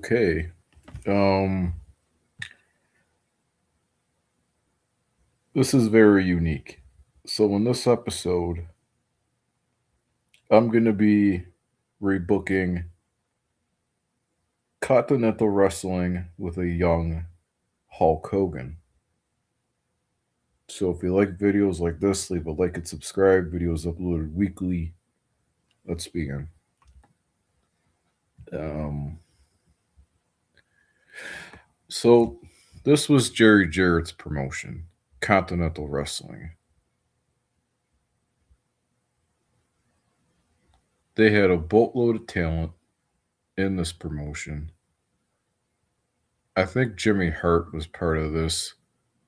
Okay. Um, this is very unique. So in this episode, I'm gonna be rebooking Continental Wrestling with a young Hulk Hogan. So if you like videos like this, leave a like and subscribe. Videos uploaded weekly. Let's begin. Um, so this was Jerry Jarrett's promotion, Continental Wrestling. They had a boatload of talent in this promotion. I think Jimmy Hart was part of this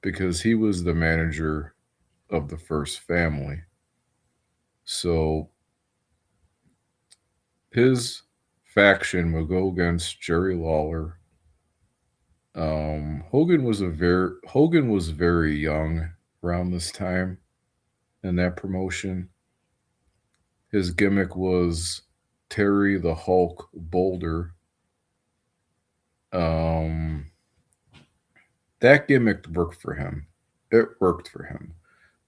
because he was the manager of the first family. So his faction would go against Jerry Lawler. Hogan was very young around this time in that promotion. His gimmick was Terry the Hulk Boulder. Um, that gimmick worked for him. It worked for him,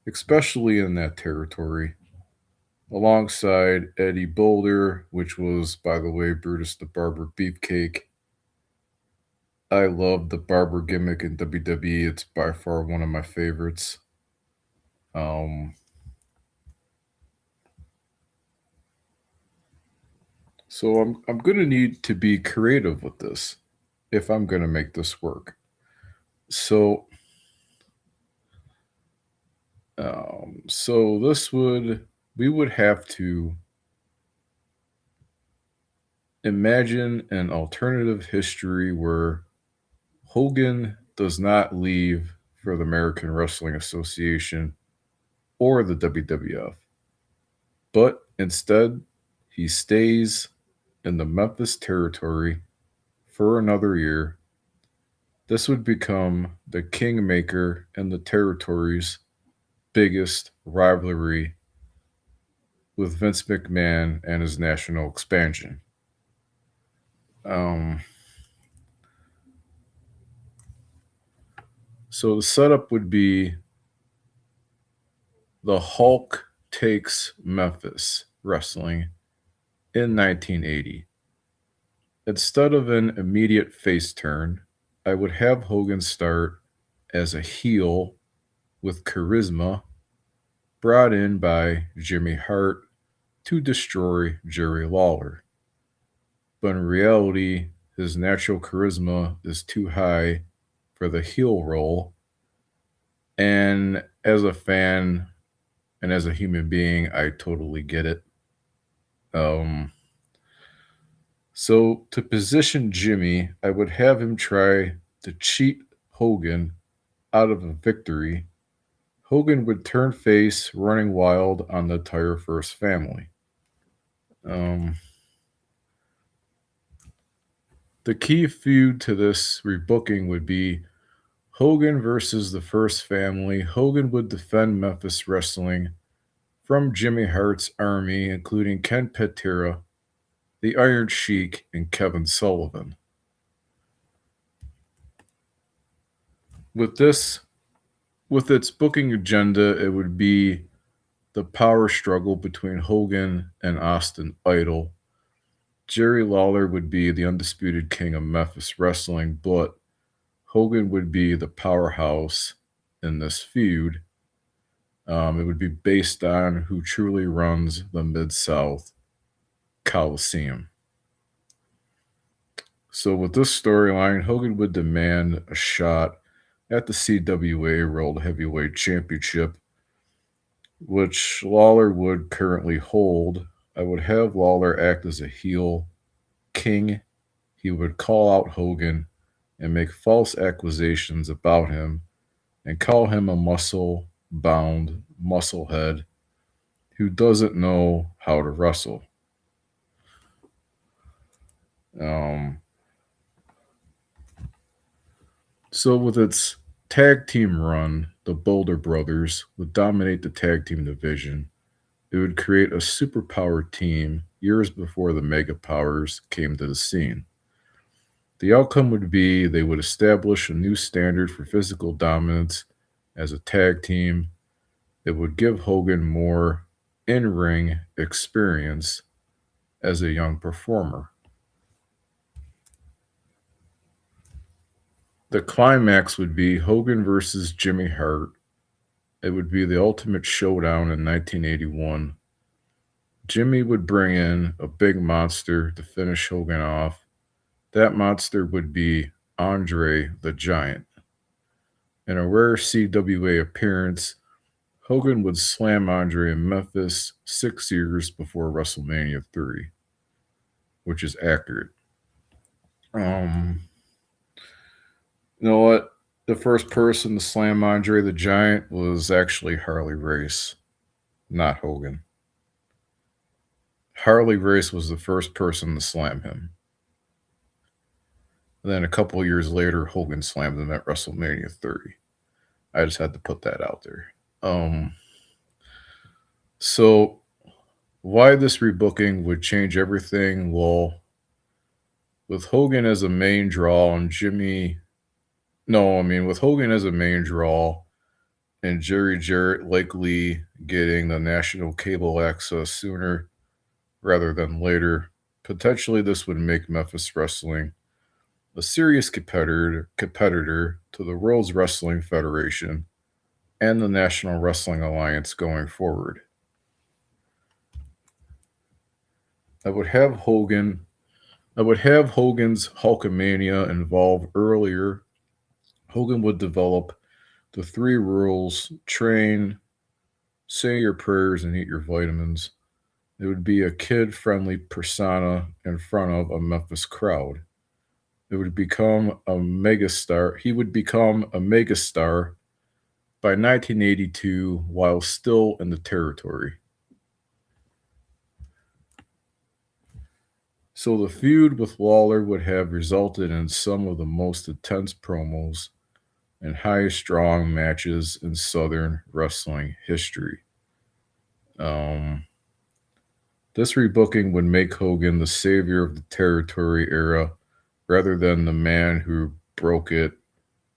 especially in that territory. Alongside Eddie Boulder, which was, by the way, Brutus the Barber Beefcake. I love the barber gimmick in WWE. It's by far one of my favorites. Um, so I'm gonna need to be creative with this if I'm gonna make this work. So so this would we would have to imagine an alternative history where Hogan does not leave for the American Wrestling Association or the WWF, but instead he stays in the Memphis territory for another year. This would become the Kingmaker and the territory's biggest rivalry with Vince McMahon and his national expansion. Um, so the setup would be the Hulk takes Memphis wrestling in 1980. Instead of an immediate face turn, I would have Hogan start as a heel with charisma brought in by Jimmy Hart to destroy Jerry Lawler. But in reality, his natural charisma is too high for the heel role. And as a fan and as a human being, I totally get it. Um, so to position Jimmy, I would have him try to cheat Hogan out of a victory. Hogan would turn face, running wild on the entire first family. Um, the key feud to this rebooking would be Hogan versus the first family. Hogan would defend Memphis Wrestling from Jimmy Hart's army, including Ken Patera, the Iron Sheik, and Kevin Sullivan. With this, with its booking agenda, it would be the power struggle between Hogan and Austin Idol. Jerry Lawler would be the undisputed king of Memphis Wrestling, but Hogan would be the powerhouse in this feud. It would be based on who truly runs the Mid South Coliseum. So, with this storyline, Hogan would demand a shot at the CWA World Heavyweight Championship, which Lawler would currently hold. I would have Lawler act as a heel king. He would call out Hogan and make false accusations about him and call him a muscle bound musclehead who doesn't know how to wrestle. Um, so, with its tag team run, the Boulder Brothers would dominate the tag team division. It would create a superpower team years before the Mega Powers came to the scene. The outcome would be they would establish a new standard for physical dominance as a tag team. It would give Hogan more in ring experience as a young performer. The climax would be Hogan versus Jimmy Hart. It would be the ultimate showdown in 1981. Jimmy would bring in a big monster to finish Hogan off. That monster would be Andre the Giant. In a rare CWA appearance, Hogan would slam Andre in Memphis 6 years before WrestleMania 3, which is accurate. Um, you know what? The first person to slam Andre the Giant was actually Harley Race, not Hogan. Harley Race was the first person to slam him. And then a couple years later, Hogan slammed him at WrestleMania 30. I just had to put that out there. So why this rebooking would change everything? Well, with Hogan as a main draw and with Hogan as a main draw and Jerry Jarrett likely getting the national cable access sooner rather than later, potentially this would make Memphis Wrestling a serious competitor to the World's Wrestling Federation and the National Wrestling Alliance going forward. I would have Hogan's Hulkamania involve earlier. Hogan would develop the 3 rules: train, say your prayers, and eat your vitamins. It would be a kid-friendly persona in front of a Memphis crowd. It would become a megastar. He would become a megastar by 1982 while still in the territory. So the feud with Lawler would have resulted in some of the most intense promos and highest drawing matches in Southern wrestling history. This rebooking would make Hogan the savior of the territory era rather than the man who broke it.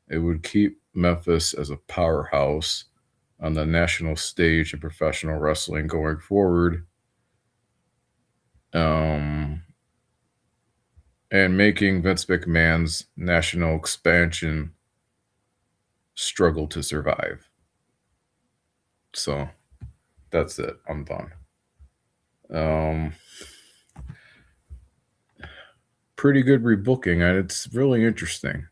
It would keep Memphis as a powerhouse on the national stage of professional wrestling going forward. And making Vince McMahon's national expansion struggle to survive. So that's it. I'm done. Pretty good rebooking, and it's really interesting.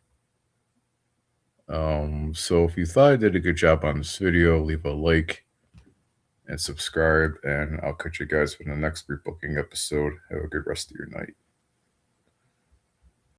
So if you thought I did a good job on this video, leave a like and subscribe, and I'll catch you guys for the next rebooking episode. Have a good rest of your night.